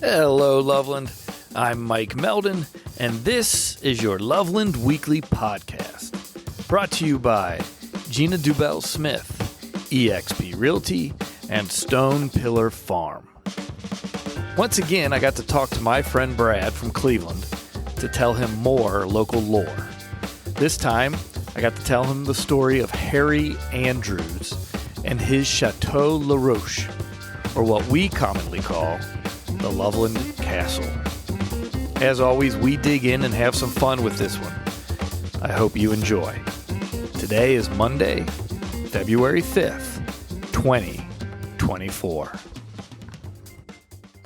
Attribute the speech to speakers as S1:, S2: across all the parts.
S1: Hello, Loveland. I'm Mike Meldon, and this is your Loveland Weekly Podcast, brought to you by Gina Dubell-Smith, eXp Realty, and Stone Pillar Farm. Once again, I got to talk to my friend Brad from Cleveland to tell him more local lore. This time, I got to tell him the story of Harry Andrews and his Chateau La Roche, or what we commonly call the Loveland Castle. As always, we dig in and have some fun with this one. I hope you enjoy. Today is Monday, February 5th, 2024.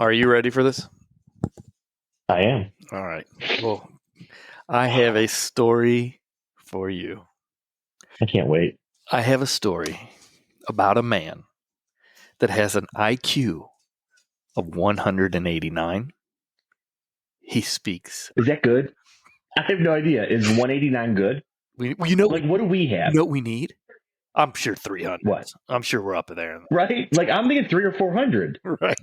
S1: Are you ready for this?
S2: I am.
S1: All right. Well, I have a story for you.
S2: I can't wait.
S1: I have a story about a man that has an IQ of 189. He speaks.
S2: Is that good? I have no idea. Is 189 good? What do we have?
S1: You know what we need? I'm sure 300.
S2: What?
S1: I'm sure we're up there.
S2: Right? I'm thinking 300 or 400.
S1: Right.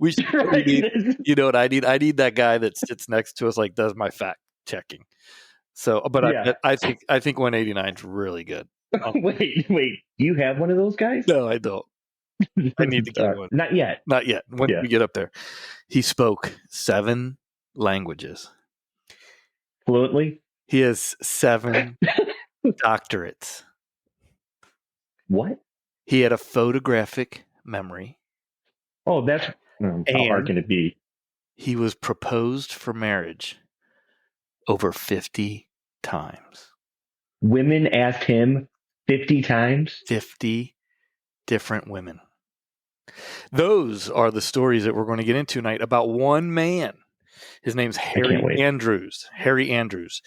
S1: We need, you know what I need? I need that guy that sits next to us, does my fact checking. So, but yeah. I think 189 is really good.
S2: Wait. You have one of those guys?
S1: No, I don't. I need to get one.
S2: Not yet.
S1: When we get up there. He spoke 7 languages.
S2: Fluently?
S1: He has 7 doctorates.
S2: What?
S1: He had a photographic memory.
S2: Oh, that's... how hard can it be?
S1: He was proposed for marriage over 50 times.
S2: Women asked him 50 times?
S1: 50 different women. Those are the stories that we're going to get into tonight about one man. His name's Harry Andrews. Harry Andrews.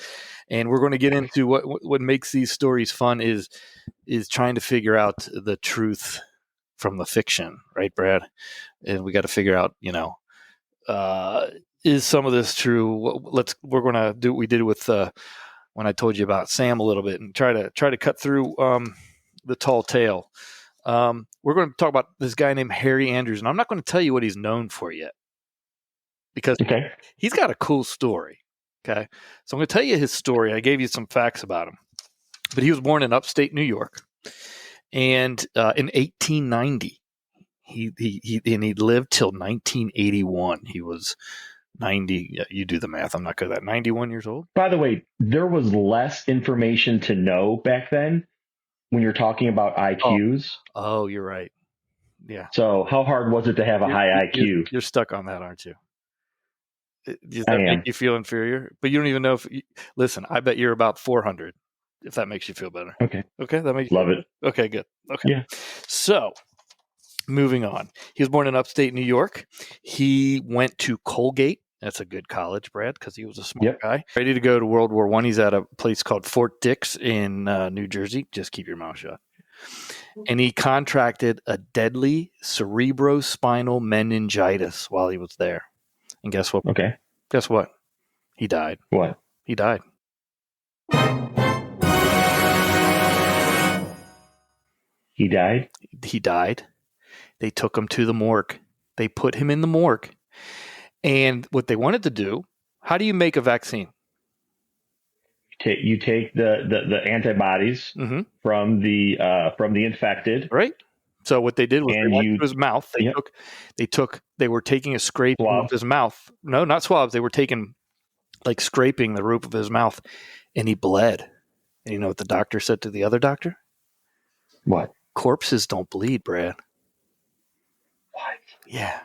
S1: And we're going to get into what makes these stories fun is trying to figure out the truth from the fiction, right, Brad? And we got to figure out, is some of this true? We're going to do what we did with when I told you about Sam a little bit and try to cut through the tall tale. We're going to talk about this guy named Harry Andrews, and I'm not going to tell you what he's known for yet because he's got a cool story. Okay, so I'm going to tell you his story. I gave you some facts about him, but he was born in upstate New York, and in 1890, he lived till 1981. He was 90. Yeah, you do the math. I'm not good at that. 91 years old.
S2: By the way, there was less information to know back then when you're talking about IQs.
S1: Oh, you're right. Yeah.
S2: So how hard was it to have a high IQ?
S1: You're stuck on that, aren't you? Does
S2: that
S1: make you feel inferior? But you don't even know if... Listen, I bet you're about 400, if that makes you feel better.
S2: Okay.
S1: That makes you
S2: Love it.
S1: Okay, good. Okay.
S2: Yeah.
S1: So, moving on. He was born in upstate New York. He went to Colgate. That's a good college, Brad, because he was a smart guy. Ready to go to World War I. He's at a place called Fort Dix in New Jersey. Just keep your mouth shut. And he contracted a deadly cerebrospinal meningitis while he was there. And guess what?
S2: Okay.
S1: Guess what? He died.
S2: What?
S1: He died.
S2: He died?
S1: He died. They took him to the morgue. They put him in the morgue. And what they wanted to do, how do you make a vaccine?
S2: You take the antibodies from the infected,
S1: right? So what they did was they went to his mouth. They were taking a scrape of his mouth. No, not swabs. They were taking scraping the roof of his mouth, and he bled. And you know what the doctor said to the other doctor?
S2: What?
S1: Corpses don't bleed, Brad.
S2: What?
S1: Yeah.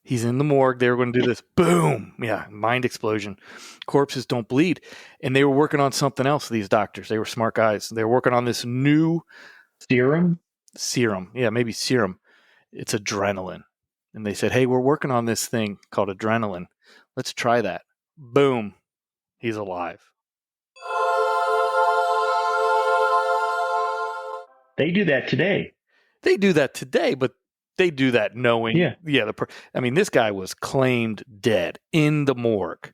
S1: He's in the morgue. They were going to do this. Boom. Yeah. Mind explosion. Corpses don't bleed. And they were working on something else, these doctors. They were smart guys. They were working on this new
S2: serum.
S1: Yeah, maybe serum. It's adrenaline. And they said, hey, we're working on this thing called adrenaline. Let's try that. Boom. He's alive.
S2: They do that today.
S1: But they do that knowing. This guy was claimed dead in the morgue.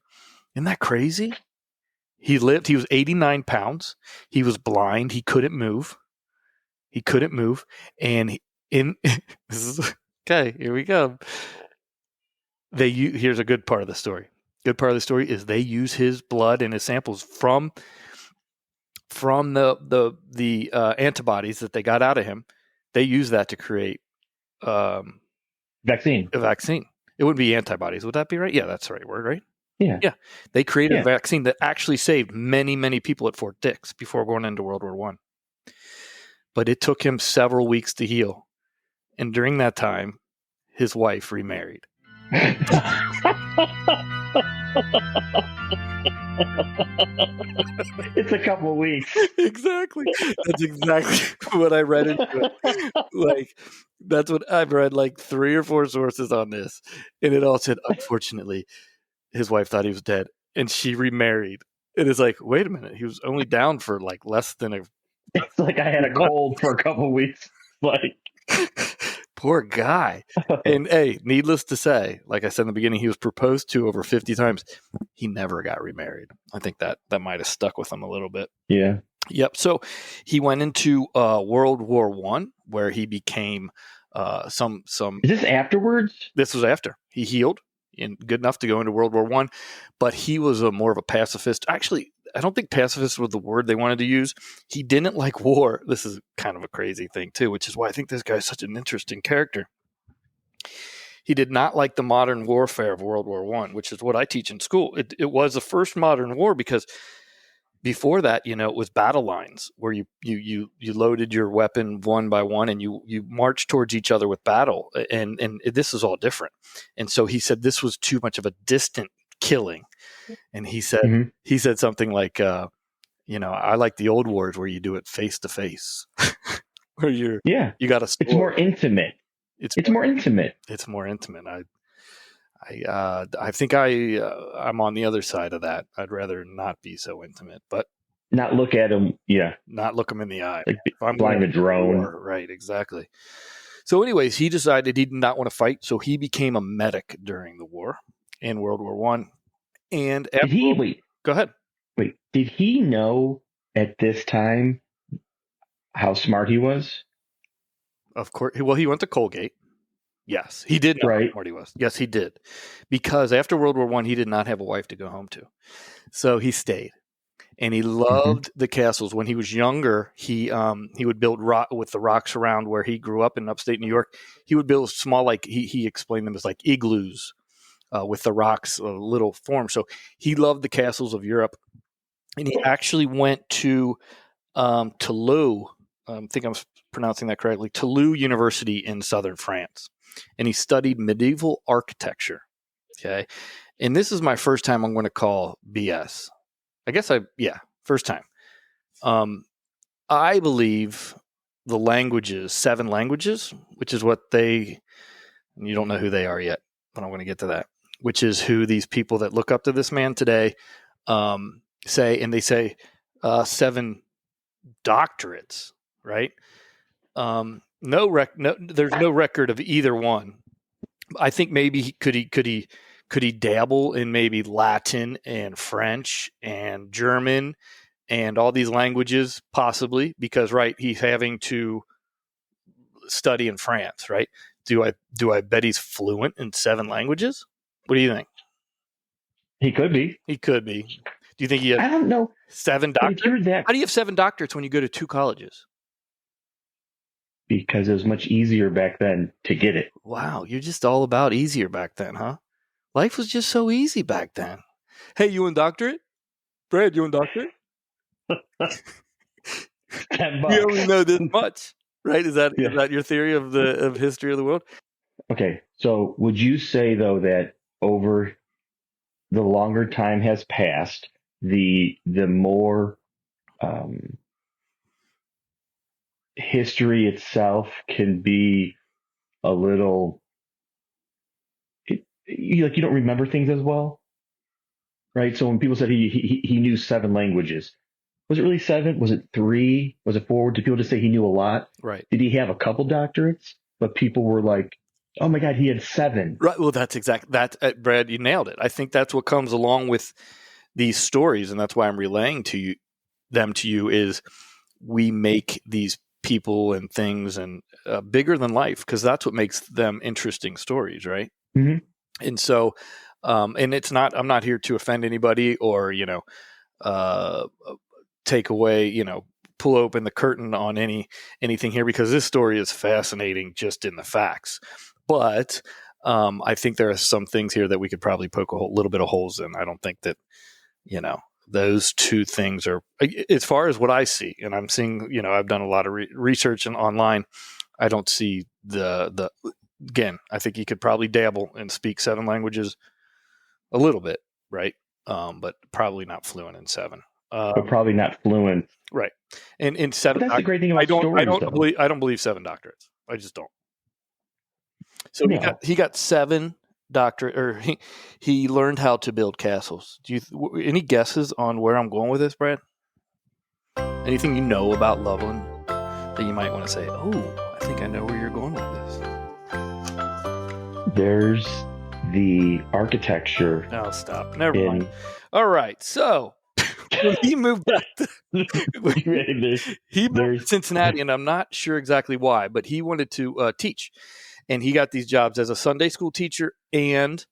S1: Isn't that crazy? He lived. He was 89 pounds. He was blind. He couldn't move. And This is okay. Here we go. Here's a good part of the story. Good part of the story is they use his blood and his samples from the antibodies that they got out of him. They use that to create
S2: Vaccine.
S1: a vaccine. It would be antibodies. Would that be right? Yeah, that's the right word, right?
S2: Yeah.
S1: Yeah. They created a vaccine that actually saved many, many people at Fort Dix before going into World War I. But it took him several weeks to heal. And during that time, his wife remarried.
S2: It's a couple of weeks.
S1: Exactly. That's exactly what I read into it. Like, that's what I've read, like 3 or 4 sources on this. And it all said, unfortunately, his wife thought he was dead and she remarried. And it's like, wait a minute. He was only down for like less than a.
S2: It's like I had a cold for a couple of weeks. Like,
S1: poor guy. And hey, needless to say, like I said in the beginning, he was proposed to over 50 times. He never got remarried. I think that might have stuck with him a little bit.
S2: Yeah.
S1: Yep. So he went into World War I, where he became some.
S2: Is this afterwards?
S1: This was after he healed and good enough to go into World War I, but he was more of a pacifist. Actually, I don't think pacifist was the word they wanted to use. He didn't like war. This is kind of a crazy thing too, which is why I think this guy's such an interesting character. He did not like the modern warfare of World War I, which is what I teach in school. It was the first modern war because before that, it was battle lines where you loaded your weapon one by one and you marched towards each other with battle. And this is all different. And so he said this was too much of a distant killing. And he said something like, I like the old wars where you do it face to face, where you got a sword.
S2: It's more intimate. It's more intimate.
S1: It's more intimate. I think I'm on the other side of that. I'd rather not be so intimate, but
S2: not look at him. Yeah,
S1: not look him in the eye.
S2: Like flying a drone.
S1: Right, exactly. So, anyways, he decided he did not want to fight, so he became a medic during the war in World War I. And go ahead.
S2: Wait, did he know at this time how smart he was?
S1: Of course. Well, he went to Colgate. Yes, he did know how smart he was. Yes, he did. Because after World War I, he did not have a wife to go home to. So he stayed. And he loved the castles. When he was younger, he would build with the rocks around where he grew up in upstate New York. He would build small, like he explained them as like igloos with the rocks, little form. So he loved the castles of Europe. And he actually went to Toulouse. I think I'm pronouncing that correctly. Toulouse University in southern France. And he studied medieval architecture. Okay. And this is my first time I'm going to call BS. I guess first time. I believe the languages, 7 languages, which is what you don't know who they are yet, but I'm going to get to that, which is who these people that look up to this man today say, and they say 7 doctorates, right? There's no record of either one. I think maybe could he dabble in maybe Latin and French and German and all these languages possibly because he's having to study in France, right? Do I bet he's fluent in 7 languages? What do you think?
S2: He could be.
S1: He could be. Do you think he has?
S2: I don't know.
S1: 7 doctorates? How do you have 7 doctorates when you go to 2 colleges?
S2: Because it was much easier back then to get it.
S1: Wow, you're just all about easier back then, huh? Life was just so easy back then. Hey, you in doctorate? Brad, you in doctorate? You only know this much, right? Is that your theory of history of the world?
S2: Okay, so would you say though that over the longer time has passed, the more history itself can be a little you don't remember things as well, right? So when people said he knew 7 languages, was it really 7? Was it 3? Was it 4? Did people just say he knew a lot?
S1: Right.
S2: Did he have a couple doctorates? But people were like, "Oh my God, he had 7."
S1: Right. Well, that's exactly that, Brad. You nailed it. I think that's what comes along with these stories, and that's why I'm relaying them to you. Is we make these people and things and bigger than life, because that's what makes them interesting stories, right?
S2: Mm-hmm.
S1: And so, and it's not, I'm not here to offend anybody or, take away, pull open the curtain on anything here, because this story is fascinating just in the facts. But I think there are some things here that we could probably poke a little bit of holes in. I don't think that, those two things are, as far as what I see, and I'm seeing, I've done a lot of research and online. I don't see again, I think you could probably dabble and speak 7 languages a little bit, right? But probably not fluent in 7.
S2: But probably not fluent.
S1: Right. And in 7,
S2: but that's the great thing about stories,
S1: I don't believe 7 doctorates. I just don't. So
S2: No.
S1: he got 7 doctorate, or he learned how to build castles. Do you any guesses on where I'm going with this, Brad? Anything you know about Loveland that you might want to say, oh, I think I know where you're going with this?
S2: There's the architecture.
S1: No, stop. Never mind. All right. So he moved back he moved to Cincinnati, and I'm not sure exactly why, but he wanted to teach. And he got these jobs as a Sunday school teacher and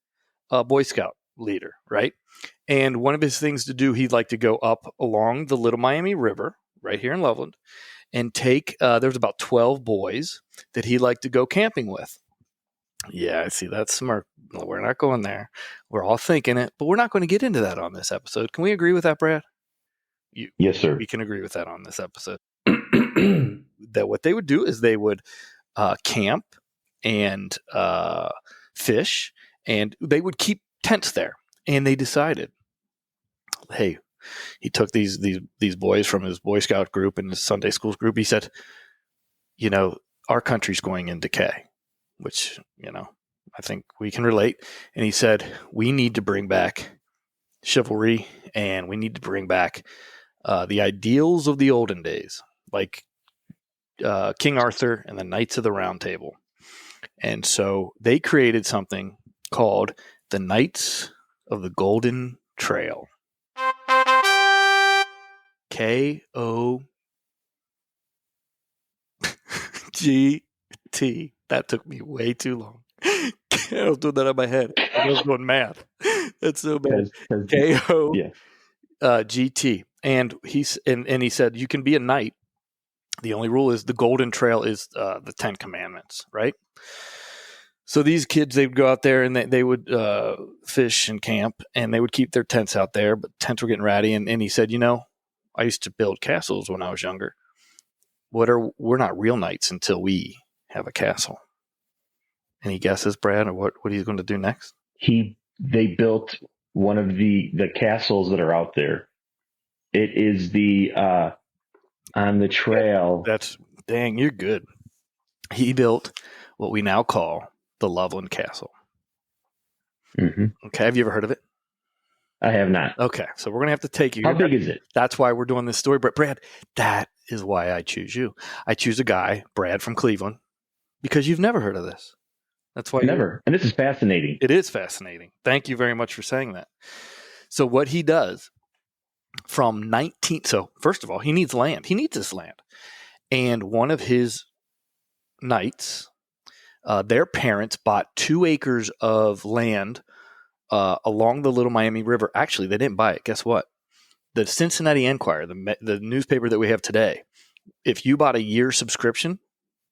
S1: a Boy Scout leader, right? And one of his things to do, he'd like to go up along the Little Miami River right here in Loveland and take, there's about 12 boys that he liked to go camping with. Yeah, I see that smirk. We're not going there. We're all thinking it, but we're not going to get into that on this episode. Can we agree with that, Brad?
S2: Yes, sir.
S1: We can agree with that on this episode. That what they would do is they would camp and fish, and they would keep tents there. And they decided, hey, he took these boys from his Boy Scout group and his Sunday school group. He said, our country's going in decay, which, I think we can relate. And he said, we need to bring back chivalry, and we need to bring back the ideals of the olden days, like King Arthur and the Knights of the Round Table. And so they created something called the Knights of the Golden Trail. KOGT. That took me way too long. I was doing that in my head. I was doing math. That's so bad. KOGT. And he said, you can be a knight. The only rule is the Golden Trail is the 10 Commandments, right? So these kids, they would go out there and they would fish and camp, and they would keep their tents out there, but tents were getting ratty. And he said, I used to build castles when I was younger. We're not real knights until we have a castle. Any guesses, Brad, or what he's going to do next?
S2: They built one of the castles that are out there. It is the on the trail.
S1: Dang, you're good. He built what we now call the Loveland Castle.
S2: Mm-hmm.
S1: Okay, have you ever heard of it?
S2: I have not.
S1: Okay, so we're going to have to take you.
S2: How big is it?
S1: That's why we're doing this story. But Brad, that is why I choose you. I choose a guy, Brad from Cleveland, because you've never heard of this. That's why
S2: never. And this is fascinating.
S1: It is fascinating. Thank you very much for saying that. So what he does so first of all, he needs land. He needs this land. And one of his knights, their parents bought 2 acres of land along the Little Miami River. Actually, they didn't buy it. Guess what? The Cincinnati Enquirer, the newspaper that we have today, if you bought a year subscription,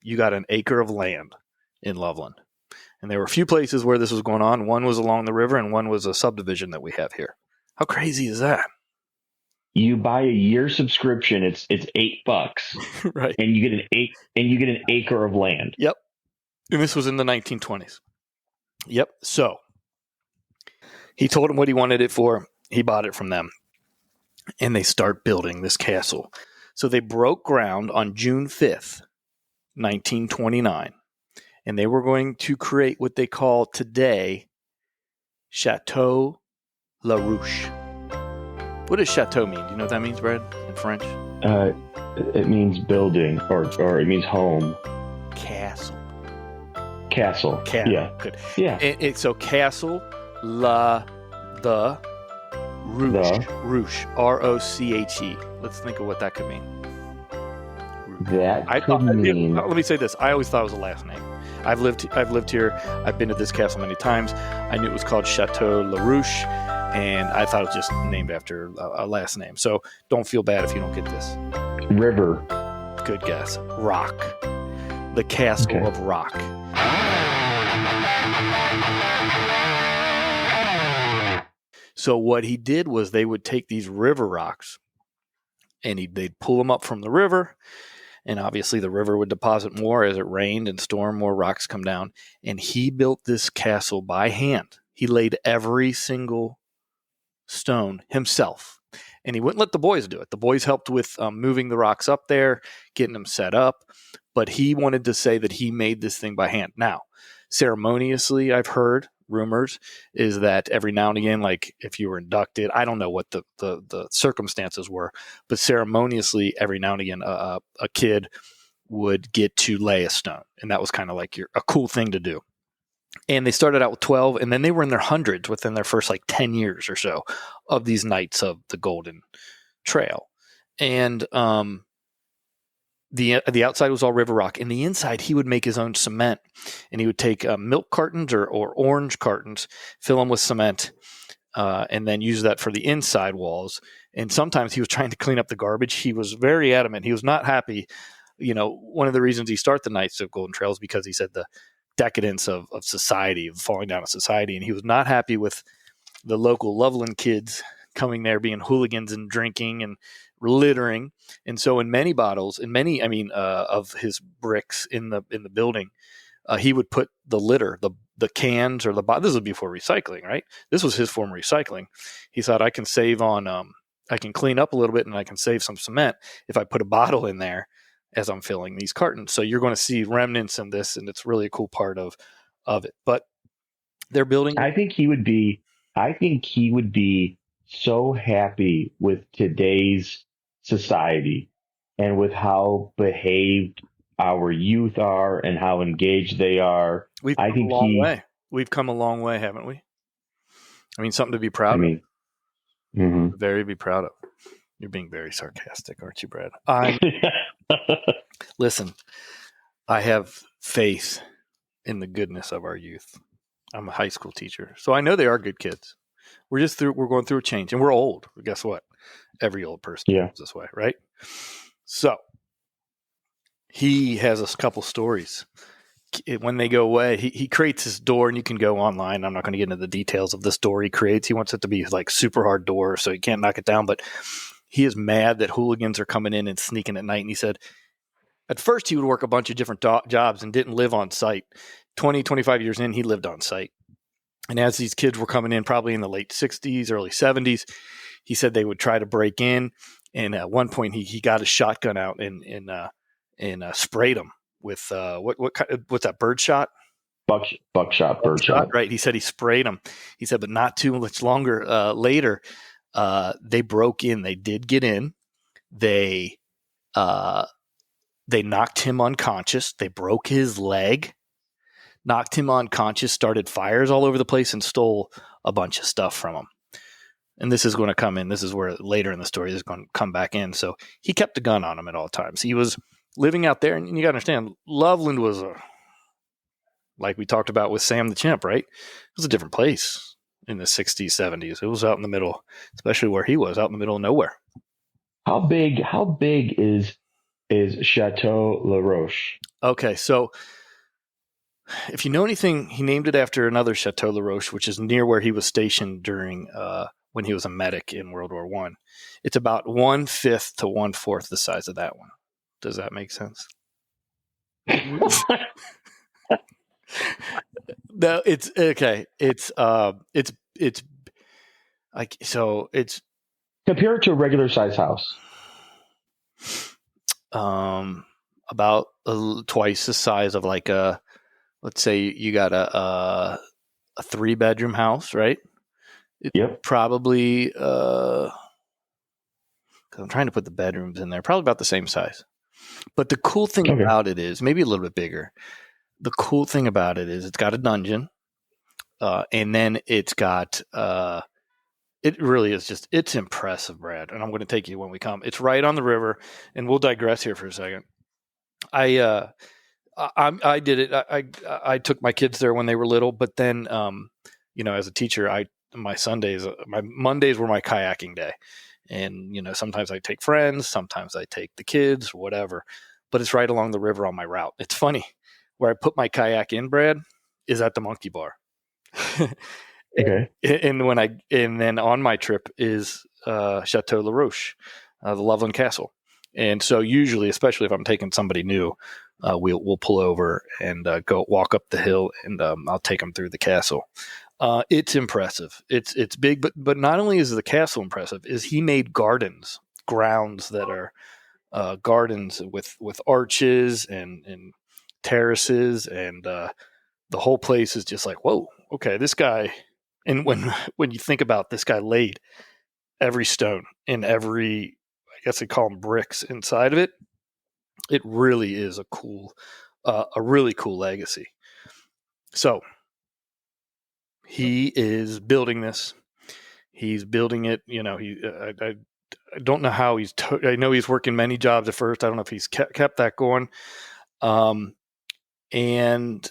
S1: you got an acre of land in Loveland. And there were a few places where this was going on. One was along the river, and one was a subdivision that we have here. How crazy is that?
S2: You buy a year subscription, it's $8,
S1: right?
S2: And you get an acre of land.
S1: Yep. And this was in the 1920s. Yep. So he told him what he wanted it for. He bought it from them, and they start building this castle. So they broke ground on June 5th, 1929, and they were going to create what they call today Chateau La Ruche. What does chateau mean? Do you know what that means, Brad, in French?
S2: It means building, or it means home.
S1: Castle.
S2: Yeah.
S1: Good.
S2: Yeah.
S1: So Castle La the Ruche. Ruche. Roche. Let's think of what that could mean.
S2: That
S1: I
S2: could
S1: thought.
S2: mean.
S1: Let me say this: I always thought it was a last name. I've lived here. I've been to this castle many times. I knew it was called Chateau Larouche, and I thought it was just named after a last name. So don't feel bad if you don't get this.
S2: River.
S1: Good guess. Rock. The Castle of Rock. So what he did was they would take these river rocks and they'd pull them up from the river. And obviously the river would deposit more as it rained and stormed, more rocks come down. And he built this castle by hand. He laid every single stone himself. And he wouldn't let the boys do it. The boys helped with moving the rocks up there, getting them set up. But he wanted to say that he made this thing by hand. Now, ceremoniously, I've heard rumors is that every now and again, like if you were inducted, I don't know what the circumstances were, but ceremoniously, every now and again, a kid would get to lay a stone. And that was kind of like a cool thing to do. And they started out with 12, and then they were in their hundreds within their first 10 years or so of these Knights of the Golden Trail. And the outside was all river rock. And the inside, he would make his own cement. And he would take milk cartons or orange cartons, fill them with cement, and then use that for the inside walls. And sometimes he was trying to clean up the garbage. He was very adamant. He was not happy. One of the reasons he started the Knights of Golden Trail is because he said the decadence of society, of falling down of society. And he was not happy with the local Loveland kids coming there being hooligans and drinking and littering. And so in many bottles, of his bricks in the building, he would put the litter, the cans or the bottles. This was before recycling, right? This was his form of recycling. He thought, I can save on, I can clean up a little bit and I can save some cement if I put a bottle in there as I'm filling these cartons. So you're going to see remnants in this, and it's really a cool part of it. But they're building.
S2: I think he would be so happy with today's society and with how behaved our youth are and how engaged they are.
S1: We've come a long way. We've come a long way, haven't we? I mean, something to be proud of.
S2: Mm-hmm.
S1: Very be proud of. You're being very sarcastic, aren't you, Brad? Listen, I have faith in the goodness of our youth. I'm a high school teacher, so I know they are good kids. We're going through a change, and we're old. Guess what? Every old person is this way, right? So he has a couple stories. When they go away, he creates this door, and you can go online. I'm not going to get into the details of this door he creates. He wants it to be like super hard door, so you can't knock it down. But he is mad that hooligans are coming in and sneaking at night. And he said, at first he would work a bunch of different jobs and didn't live on site. 20, 25 years in, he lived on site. And as these kids were coming in, probably in the late 60s, early 70s, he said they would try to break in. And at one point, he got his shotgun out and sprayed them with what's that, bird shot?
S2: Buckshot, bird shot.
S1: Right. He said he sprayed them. He said, but not too much longer later, they broke in. They did get in. They knocked him unconscious. They broke his leg, knocked him unconscious, started fires all over the place, and stole a bunch of stuff from him. And this is going to come in. This is where later in the story this is going to come back in. So he kept a gun on him at all times. He was living out there, and you got to understand, Loveland was like we talked about with Sam the Chimp, right? It was a different place in the 60s, 70s. It was out in the middle, especially where he was, out in the middle of nowhere.
S2: How big is Chateau Larouche?
S1: Okay, so if you know anything, he named it after another Chateau Larouche, which is near where he was stationed during when he was a medic in World War I. It's about 1/5 to 1/4 the size of that one. Does that make sense? No, it's okay. It's like, so it's
S2: compared to a regular size house.
S1: About twice the size of like let's say you got a 3-bedroom house, right?
S2: Yep.
S1: Probably, because I'm trying to put the bedrooms in there, probably about the same size. But the cool thing about it is, maybe a little bit bigger. The cool thing about it is it's got a dungeon, and then it's got, it really is just, it's impressive, Brad. And I'm going to take you when we come. It's right on the river, and we'll digress here for a second. I did it. I took my kids there when they were little, but then, as a teacher, my Mondays were my kayaking day. And, sometimes I take friends, sometimes I take the kids, whatever, but it's right along the river on my route. It's funny, where I put my kayak in, Brad, is at the Monkey Bar.
S2: Okay.
S1: And then on my trip is Chateau La Roche, the Loveland Castle. And so usually, especially if I'm taking somebody new, we'll pull over and go walk up the hill, and I'll take them through the castle. It's impressive. It's big, but not only is the castle impressive, is he made grounds that are gardens with arches and terraces, and the whole place is just like, whoa, okay, this guy. And when you think about this guy laid every stone in every, I guess they call them bricks inside of it, it really is a really cool legacy. So he is building this. He's building it. I don't know how I know he's working many jobs at first. I don't know if he's kept that going. And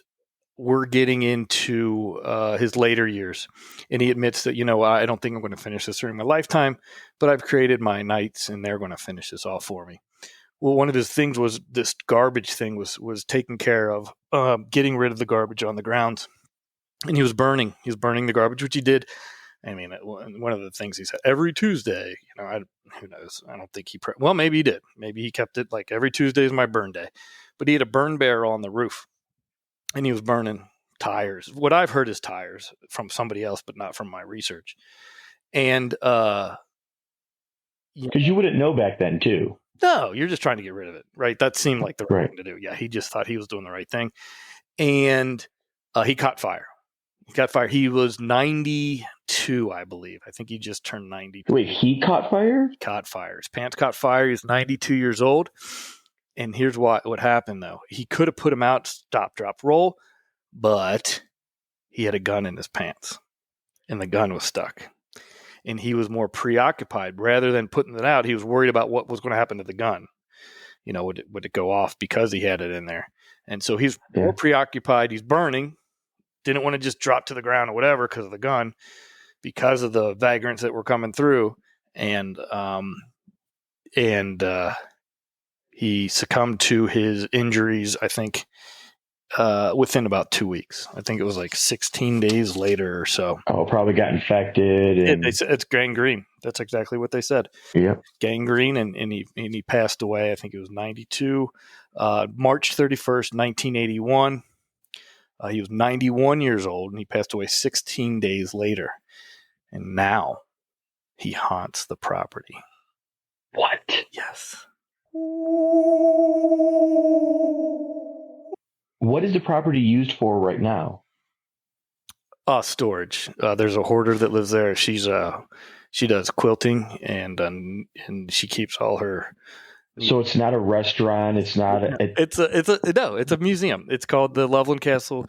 S1: we're getting into his later years, and he admits that, I don't think I'm going to finish this during my lifetime, but I've created my knights, and they're going to finish this off for me. Well, one of his things was this garbage thing was taking care of, getting rid of the garbage on the grounds, and he was burning the garbage, which he did. I mean, one of the things he said, every Tuesday, who knows? I don't think well, maybe he did. Maybe he kept it like every Tuesday is my burn day, but he had a burn barrel on the roof, and he was burning tires. What I've heard is tires from somebody else, but not from my research. And
S2: because you wouldn't know back then, too.
S1: No, you're just trying to get rid of it, right? That seemed like the right thing to do. Yeah, he just thought he was doing the right thing, and he caught fire. He was 92, I believe. I think he just turned 90.
S2: Wait, he caught fire?
S1: He caught fire. His pants caught fire. He was 92 years old. And here's what happened, though. He could have put him out, stop, drop, roll, but he had a gun in his pants, and the gun was stuck. And he was more preoccupied. Rather than putting it out, he was worried about what was going to happen to the gun. Would it go off because he had it in there? And so he's more preoccupied. He's burning. Didn't want to just drop to the ground or whatever because of the gun, because of the vagrants that were coming through. And he succumbed to his injuries, I think, within about 2 weeks. I think it was like 16 days later or so.
S2: Oh, probably got infected.
S1: It's gangrene. That's exactly what they said.
S2: Yeah,
S1: gangrene, and he passed away. I think it was 92, March 31st, 1981. He was 91 years old, and he passed away 16 days later. And now he haunts the property.
S2: What?
S1: Yes.
S2: What is the property used for right now?
S1: Storage. There's a hoarder that lives there. She does quilting, and she keeps all her.
S2: So it's not a restaurant. It's not.
S1: It's a museum. It's called the Loveland Castle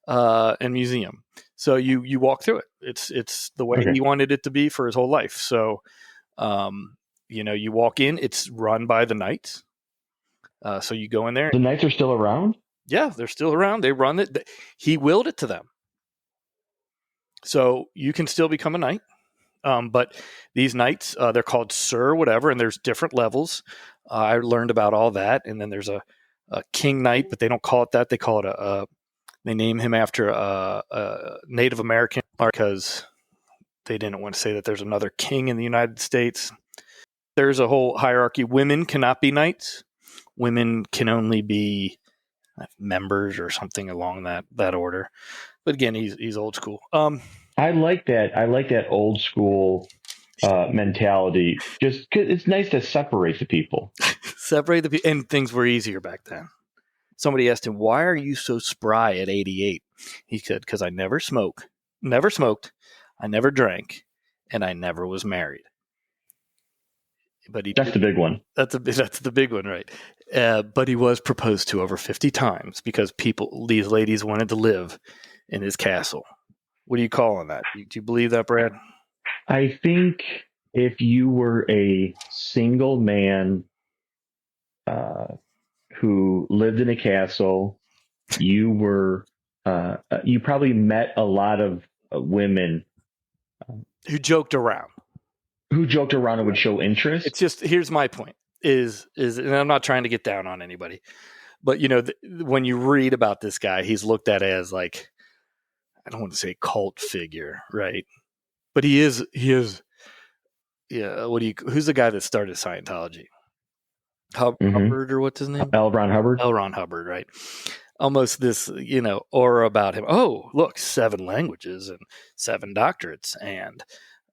S1: and Museum. So you walk through it. It's the way he wanted it to be for his whole life. So, you walk in. It's run by the Knights. So you go in there.
S2: The Knights are still around?
S1: Yeah, they're still around. They run it. He willed it to them. So you can still become a knight. But these knights, they're called Sir whatever, and there's different levels. I learned about all that. And then there's a King Knight, but they don't call it that. They call it they name him after a Native American, because they didn't want to say that there's another king in the United States. There's a whole hierarchy. Women cannot be knights. Women can only be members or something along that order. But again, he's old school.
S2: I like that. I like that old school mentality. Just 'cause it's nice to separate the people.
S1: Separate the people, and things were easier back then. Somebody asked him, "Why are you so spry at 88?" He said, "Because I never smoked, I never drank, and I never was married." But
S2: that's the big one.
S1: That's the big one, right? But he was proposed to over 50 times because these ladies wanted to live in his castle. What do you call on that? Do you believe that, Brad?
S2: I think if you were a single man who lived in a castle. You were, you probably met a lot of women
S1: who joked around.
S2: Who joked around and would show interest.
S1: It's just, here's my point is, and I'm not trying to get down on anybody, but when you read about this guy, he's looked at as like, I don't want to say cult figure, right? But he is, yeah. Who's the guy that started Scientology? Hubbard, or what's his name?
S2: L. Ron Hubbard.
S1: L. Ron Hubbard, right? Almost this, aura about him. Oh, look, 7 languages and 7 doctorates, and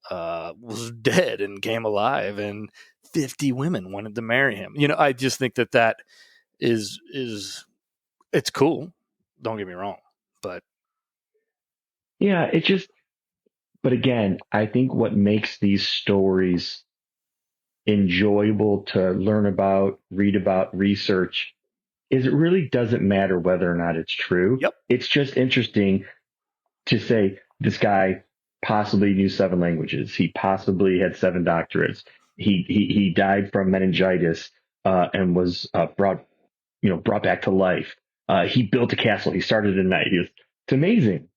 S1: was dead and came alive, and 50 women wanted to marry him. I just think that is it's cool. Don't get me wrong, but
S2: yeah, but again, I think what makes these stories enjoyable to learn about, read about, research is it really doesn't matter whether or not it's true.
S1: Yep.
S2: It's just interesting to say this guy possibly knew 7 languages. He possibly had 7 doctorates. He died from meningitis and was brought back to life. He built a castle. He started at night. It's amazing.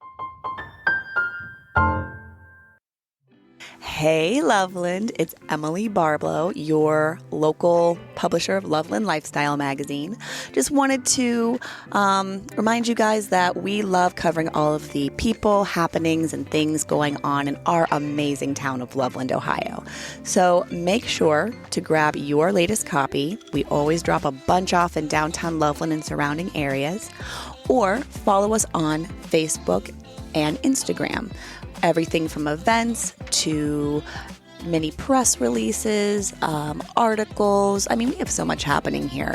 S3: Hey, Loveland. It's Emily Barblow, your local publisher of Loveland Lifestyle magazine. Just wanted to remind you guys that we love covering all of the people, happenings, and things going on in our amazing town of Loveland, Ohio. So make sure to grab your latest copy. We always drop a bunch off in downtown Loveland and surrounding areas. Or follow us on Facebook and Instagram. Everything from events to mini press releases, articles. I mean, we have so much happening here.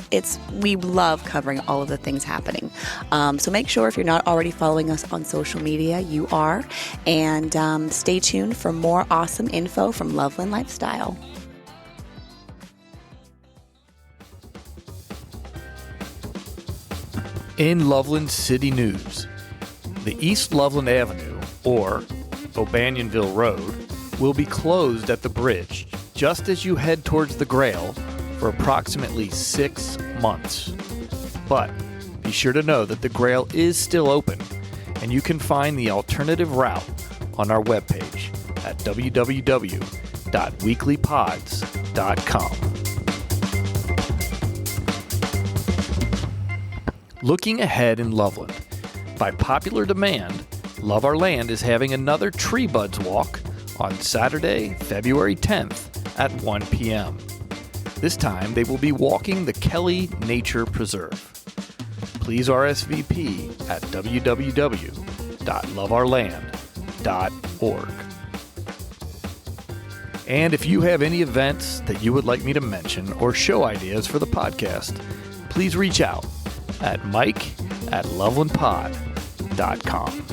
S3: We love covering all of the things happening. So make sure if you're not already following us on social media, you are. And stay tuned for more awesome info from Loveland Lifestyle.
S1: In Loveland City News, the East Loveland Avenue, or O'Banionville Road, will be closed at the bridge just as you head towards the Grail for approximately 6 months. But be sure to know that the Grail is still open, and you can find the alternative route on our webpage at www.weeklypods.com. Looking ahead in Loveland, by popular demand, Love Our Land is having another Tree Buds Walk on Saturday, February 10th at 1 p.m. This time, they will be walking the Kelly Nature Preserve. Please RSVP at www.loveourland.org. And if you have any events that you would like me to mention or show ideas for the podcast, please reach out at mike@lovelandpod.com.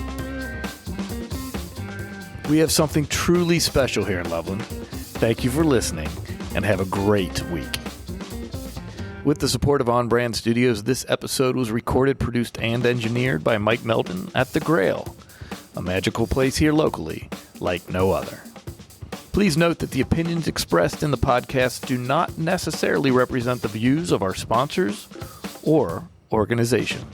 S1: We have something truly special here in Loveland. Thank you for listening, and have a great week. With the support of On Brand Studios, this episode was recorded, produced, and engineered by Mike Meldon at The Grail, a magical place here locally like no other. Please note that the opinions expressed in the podcast do not necessarily represent the views of our sponsors or organization.